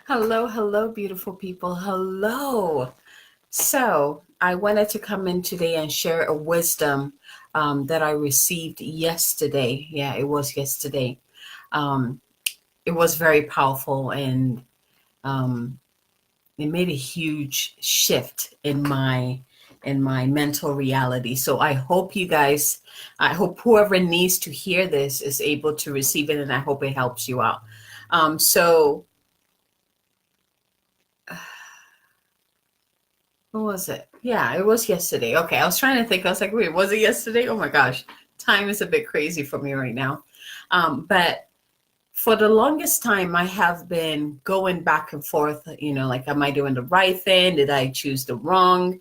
Hello, hello, beautiful people. Hello. So, I wanted to come in today and share a wisdom that I received yesterday. Yeah, it was yesterday. Um, it was very powerful and um, it made a huge shift in my mental reality. So, I hope whoever needs to hear this is able to receive it, and I hope it helps you out. So, What was it? Yeah, it was yesterday. Okay, I was trying to think. I was like, wait, was it yesterday? Oh my gosh, time is a bit crazy for me right now. But for the longest time, I have been going back and forth, like, am I doing the right thing? Did I choose the wrong,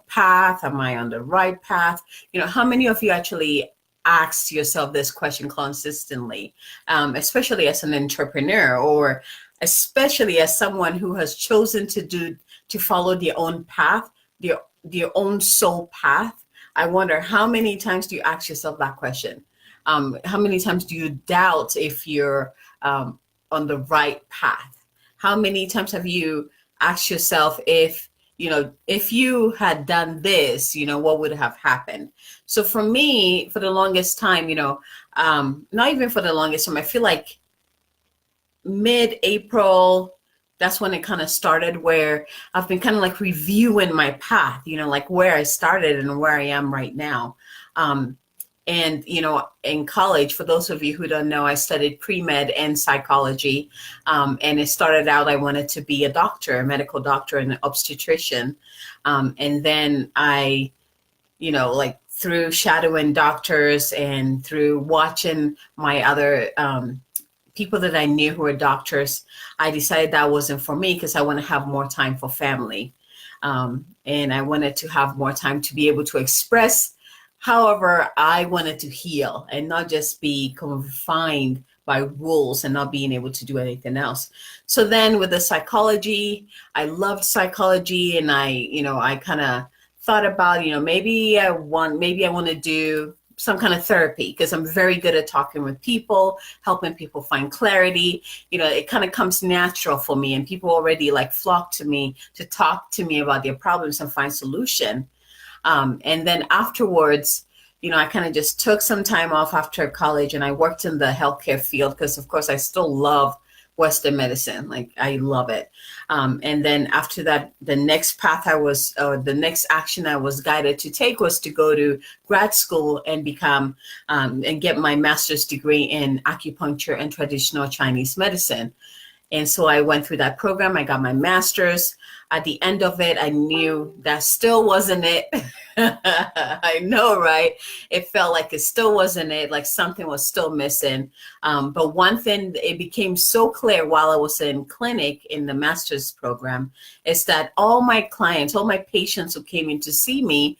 path? Am I on the right path? How many of you actually ask yourself this question consistently, especially as an entrepreneur or especially as someone who has chosen to follow their own path, their own soul path? I wonder how many times do you ask yourself that question? How many times do you doubt if you're on the right path? How many times have you asked yourself if you had done this, what would have happened? So for me, for the longest time, not even for the longest time, I feel like mid-April, that's when it kind of started, where I've been kind of like reviewing my path, like where I started and where I am right now. And in college, for those of you who don't know, I studied pre-med and psychology. And it started out, I wanted to be a doctor, a medical doctor and an obstetrician. And then like through shadowing doctors and through watching my other people that I knew who were doctors, I decided that wasn't for me because I want to have more time for family. And I wanted to have more time to be able to express however I wanted to heal and not just be confined by rules and not being able to do anything else. So then with the psychology, I loved psychology, and I kind of thought about, maybe I want to do some kind of therapy because I'm very good at talking with people, helping people find clarity. It kind of comes natural for me, and people already like flock to me to talk to me about their problems and find solution. And then afterwards, I kind of just took some time off after college, and I worked in the healthcare field because, of course, I still love Western medicine. Like, I love it. And then after that, the next action I was guided to take was to go to grad school and become, and get my master's degree in acupuncture and traditional Chinese medicine. And so I went through that program. I got my master's. At the end of it, I knew that still wasn't it. I know, right? It felt like it still wasn't it, like something was still missing. But one thing, it became so clear while I was in clinic in the master's program, is that all my clients, all my patients who came in to see me,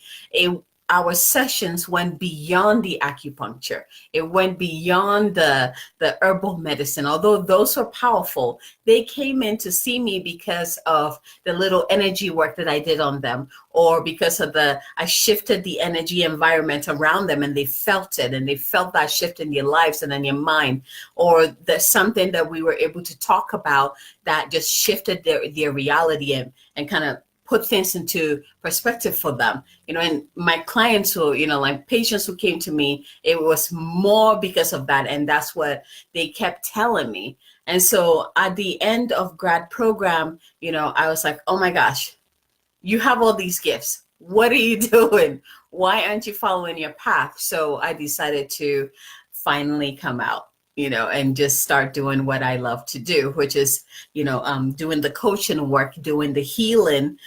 our sessions went beyond the acupuncture. It went beyond the herbal medicine. Although those were powerful, they came in to see me because of the little energy work that I did on them, or because I shifted the energy environment around them, and they felt it, and they felt that shift in their lives and in their mind, or there's something that we were able to talk about that just shifted their reality and kind of put things into perspective for them. And my clients who, like patients who came to me, it was more because of that. And that's what they kept telling me. And so at the end of grad program, I was like, oh my gosh, you have all these gifts. What are you doing? Why aren't you following your path? So I decided to finally come out, and just start doing what I love to do, which is, doing the coaching work, doing the healing,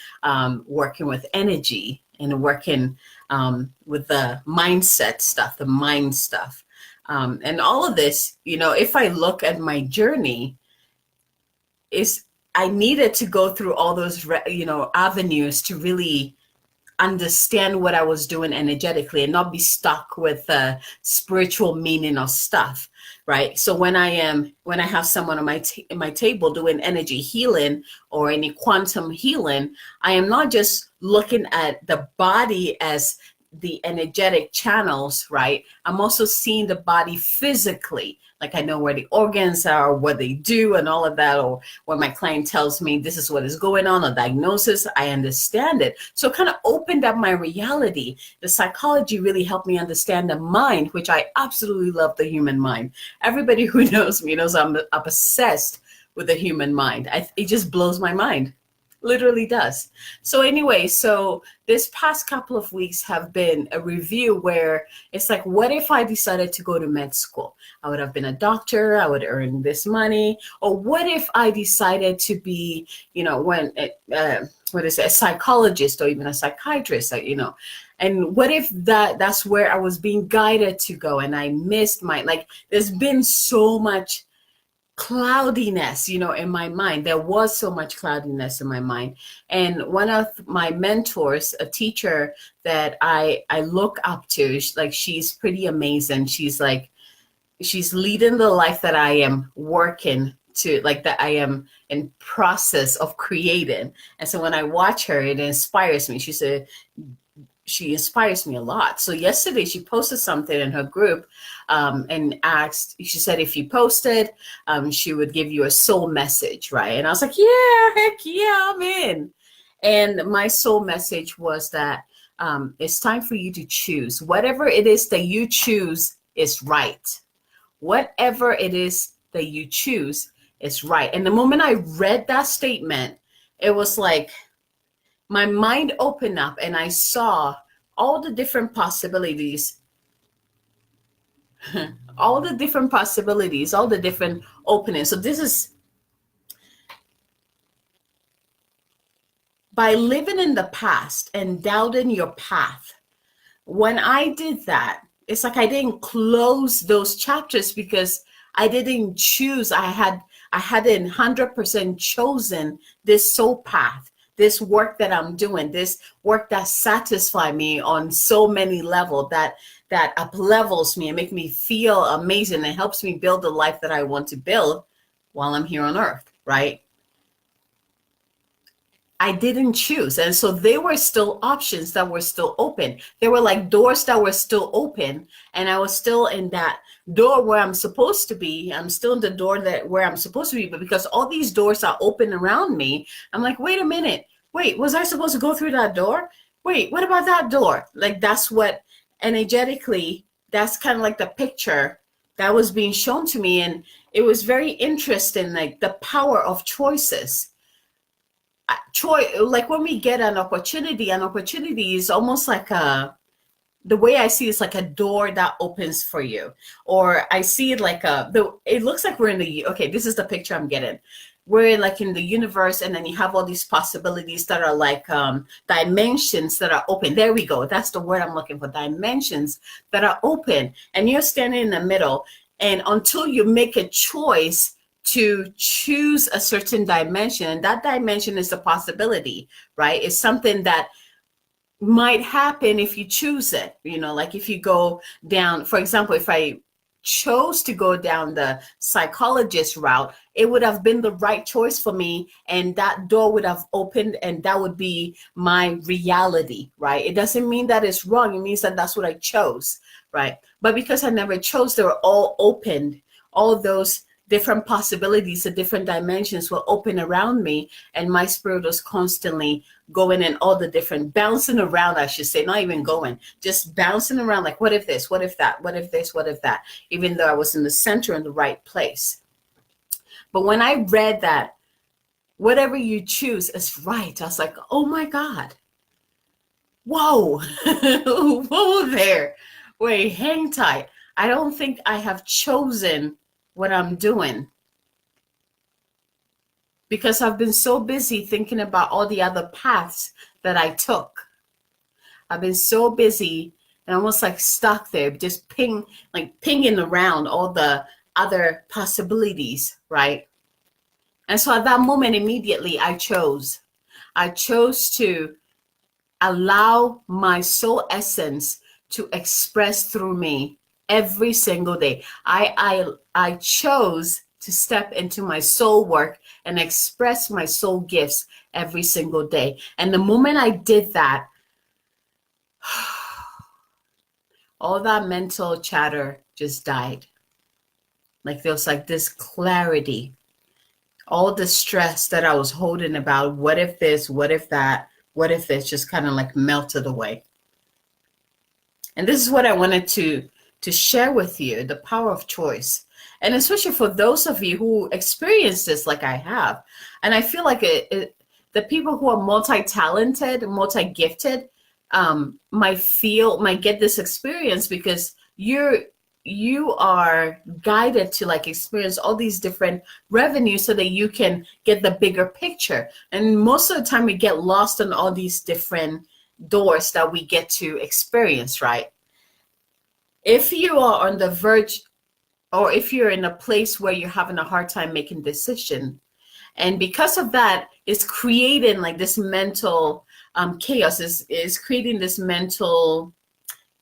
working with energy, and working with the mindset stuff, the mind stuff. And all of this, if I look at my journey, is I needed to go through all those, avenues to really understand what I was doing energetically and not be stuck with the spiritual meaning of stuff, right? So when I have someone on my table doing energy healing or any quantum healing, I am not just looking at the body as the energetic channels, right? I'm also seeing the body physically, Like I know where the organs are, what they do and all of that, or when my client tells me this is what is going on, a diagnosis, I understand it. So it kind of opened up my reality. The psychology really helped me understand the mind, which I absolutely love the human mind. Everybody who knows me knows I'm obsessed with the human mind. It just blows my mind. Literally does. So anyway, so this past couple of weeks have been a review where it's like, what if I decided to go to med school? I would have been a doctor, I would earn this money. Or what if I decided to be, what is it, a psychologist or even a psychiatrist, and what if that's where I was being guided to go and I missed there's been so much cloudiness, in my mind. There was so much cloudiness in my mind. And one of my mentors, a teacher that I look up to, she's pretty amazing. She's leading the life that I am working to, that I am in process of creating. And so when I watch her, it inspires me. She inspires me a lot. So yesterday she posted something in her group and she said, if you posted, she would give you a soul message, right? And I was like, yeah, heck yeah, I'm in. And my soul message was that it's time for you to choose. Whatever it is that you choose is right. Whatever it is that you choose is right. And the moment I read that statement, it was like, my mind opened up and I saw all the different possibilities, all the different openings. So this is by living in the past and doubting your path. When I did that, it's like I didn't close those chapters because I didn't choose. I hadn't 100% chosen this soul path. This work that I'm doing, this work that satisfies me on so many levels, that up levels me and make me feel amazing and helps me build the life that I want to build while I'm here on earth, right? I didn't choose. And so there were still options that were still open. There were like doors that were still open. And I was still in that door where I'm supposed to be. I'm still in the door where I'm supposed to be. But because all these doors are open around me, I'm like, wait a minute. Wait, was I supposed to go through that door? Wait, what about that door? Like that's what energetically, that's kind of like the picture that was being shown to me. And it was very interesting, like the power of choices. Like when we get an opportunity is almost like the way I see it's like a door that opens for you. Or I see it like it looks like we're okay, this is the picture I'm getting. We're like in the universe, and then you have all these possibilities that are like dimensions that are open. There we go. That's the word I'm looking for. Dimensions that are open, and you're standing in the middle. And until you make a choice to choose a certain dimension, and that dimension is a possibility, right? It's something that might happen if you choose it. Like if you go down, for example, if I chose to go down the psychologist route, it would have been the right choice for me, and that door would have opened, and that would be my reality, right? It doesn't mean that it's wrong. It means that that's what I chose, right? But because I never chose, they were all opened. All those different possibilities, the different dimensions were open around me, and my spirit was constantly going in all the different, bouncing around, I should say, not even going, just bouncing around, like, what if this, what if that, what if this, what if that, even though I was in the center, in the right place. But when I read that, whatever you choose is right, I was like, oh my God, whoa, whoa there, wait, hang tight. I don't think I have chosen what I'm doing, because I've been so busy thinking about all the other paths that I took. I've been so busy and almost like stuck there, just pinging around all the other possibilities, right? And so at that moment, immediately I chose to allow my soul essence to express through me every single day. I chose to step into my soul work and express my soul gifts every single day. And the moment I did that, all that mental chatter just died. Like there was like this clarity. All the stress that I was holding about, what if this, what if that, what if this, just kind of like melted away. And this is what I wanted to share with you, the power of choice. And especially for those of you who experience this like I have. And I feel like the people who are multi-talented, multi-gifted, might get this experience because you are guided to like experience all these different revenues so that you can get the bigger picture. And most of the time we get lost on all these different doors that we get to experience, right? If you are on the verge, or if you're in a place where you're having a hard time making decision, and because of that, it's creating like this mental chaos, is creating this mental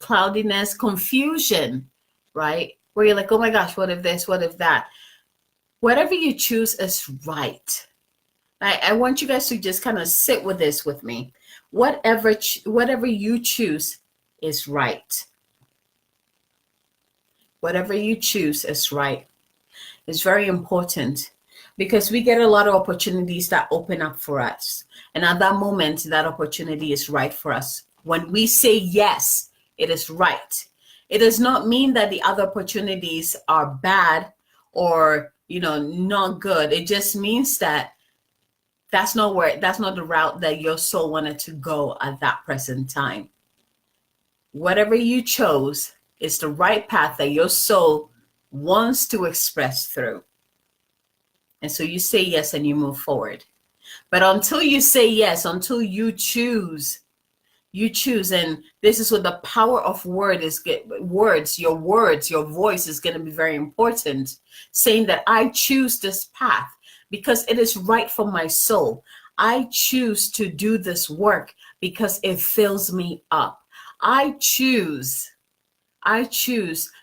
cloudiness, confusion, right? Where you're like, oh my gosh, what if this, what if that? Whatever you choose is right. I want you guys to just kind of sit with this with me. Whatever you choose is right. Whatever you choose is right. It's very important because we get a lot of opportunities that open up for us. And at that moment, that opportunity is right for us. When we say yes, it is right. It does not mean that the other opportunities are bad or, not good. It just means that that's not the route that your soul wanted to go at that present time. Whatever you chose is the right path that your soul wants to express through. And so you say yes and you move forward. But until you say yes, until you choose, and this is what the power of words, your voice is going to be very important, saying that I choose this path because it is right for my soul. I choose to do this work because it fills me up. I choose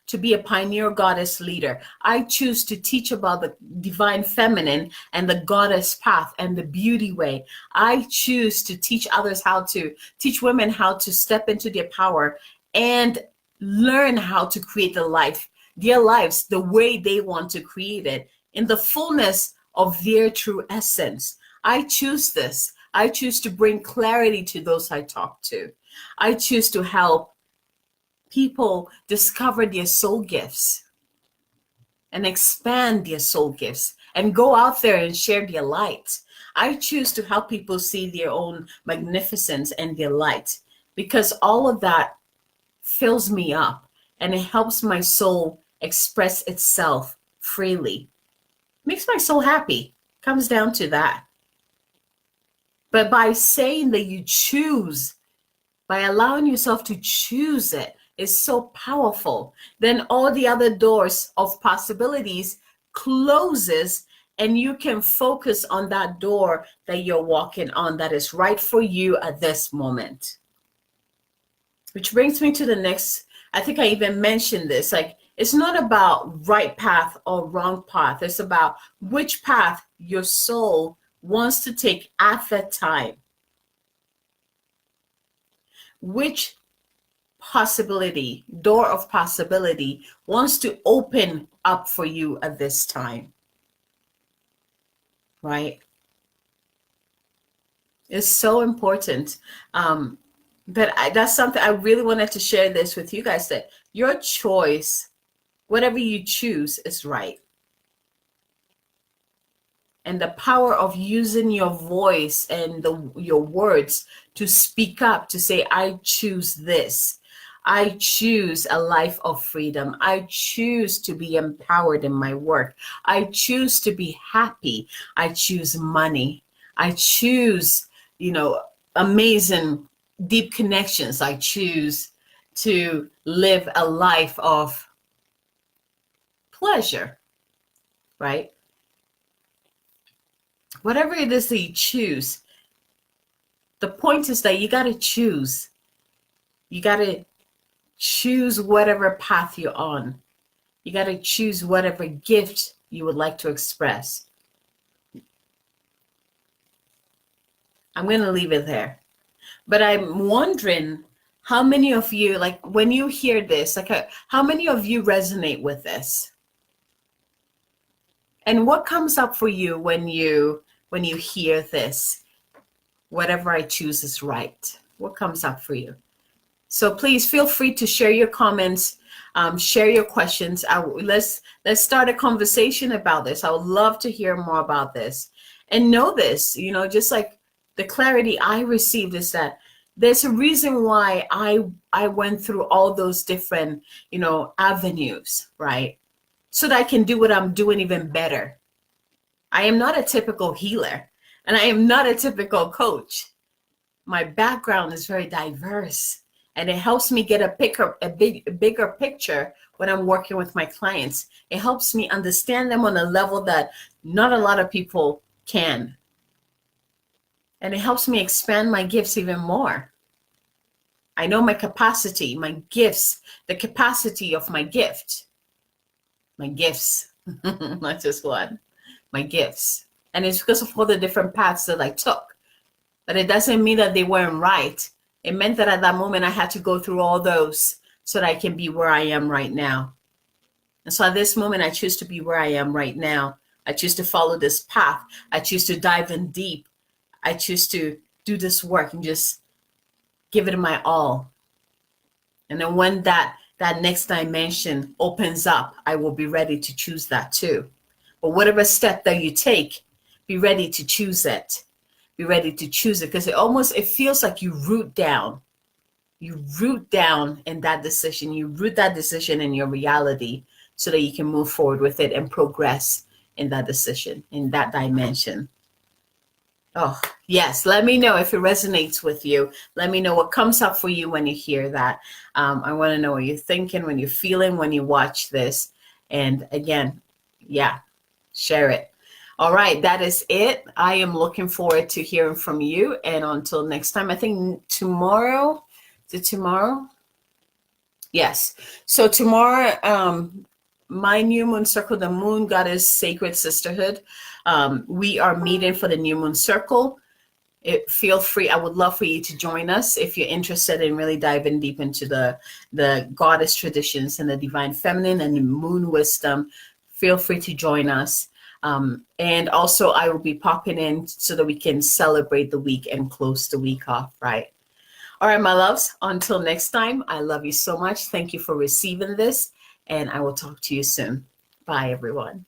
to be a pioneer goddess leader. I choose to teach about the divine feminine and the goddess path and the beauty way. I choose to teach women how to step into their power and learn how to create their lives the way they want to create it in the fullness of their true essence. I choose this. I choose to bring clarity to those I talk to. I choose to help people discover their soul gifts and expand their soul gifts and go out there and share their light. I choose to help people see their own magnificence and their light because all of that fills me up and it helps my soul express itself freely. Makes my soul happy. Comes down to that. But by saying that you choose, by allowing yourself to choose it, is so powerful. Then all the other doors of possibilities closes and you can focus on that door that you're walking on that is right for you at this moment. Which brings me to the next, I think I even mentioned this, like it's not about right path or wrong path. It's about which path your soul wants to take at that time. Which door of possibility wants to open up for you at this time, right? It's so important. That's something I really wanted to share this with you guys, that your choice, whatever you choose, is right. And the power of using your voice and your words to speak up, to say, I choose this. I choose a life of freedom. I choose to be empowered in my work. I choose to be happy. I choose money. I choose, amazing deep connections. I choose to live a life of pleasure, right? Whatever it is that you choose, the point is that you got to choose. You got to choose whatever path you're on. You got to choose whatever gift you would like to express. I'm going to leave it there. But I'm wondering how many of you, like when you hear this, like how many of you resonate with this? And what comes up for you when you hear this? Whatever I choose is right. What comes up for you? So please feel free to share your comments, share your questions. Let's start a conversation about this. I would love to hear more about this. And know this, just like the clarity I received is that there's a reason why I went through all those different, avenues, right? So that I can do what I'm doing even better. I am not a typical healer, and I am not a typical coach. My background is very diverse, and it helps me get a bigger picture when I'm working with my clients. It helps me understand them on a level that not a lot of people can. And it helps me expand my gifts even more. I know my capacity, my gifts, the capacity of my gift, my gifts, not just one, my gifts. And it's because of all the different paths that I took. But it doesn't mean that they weren't right. It meant that at that moment I had to go through all those so that I can be where I am right now. And so at this moment, I choose to be where I am right now. I choose to follow this path. I choose to dive in deep. I choose to do this work and just give it my all. And then when that next dimension opens up, I will be ready to choose that too. But whatever step that you take, be ready to choose it. Be ready to choose it, because it feels like you root down. You root down in that decision. You root that decision in your reality so that you can move forward with it and progress in that decision, in that dimension. Oh, yes. Let me know if it resonates with you. Let me know what comes up for you when you hear that. I want to know what you're thinking, when you're feeling, when you watch this. And again, yeah, share it. All right, that is it. I am looking forward to hearing from you. And until next time, I think tomorrow, is it tomorrow? Yes. So tomorrow, my new moon circle, the Moon Goddess Sacred Sisterhood, we are meeting for the new moon circle. Feel free. I would love for you to join us if you're interested in really diving deep into the goddess traditions and the divine feminine and the moon wisdom. Feel free to join us. And also I will be popping in so that we can celebrate the week and close the week off, right? All right, my loves, until next time, I love you so much. Thank you for receiving this, and I will talk to you soon. Bye, everyone.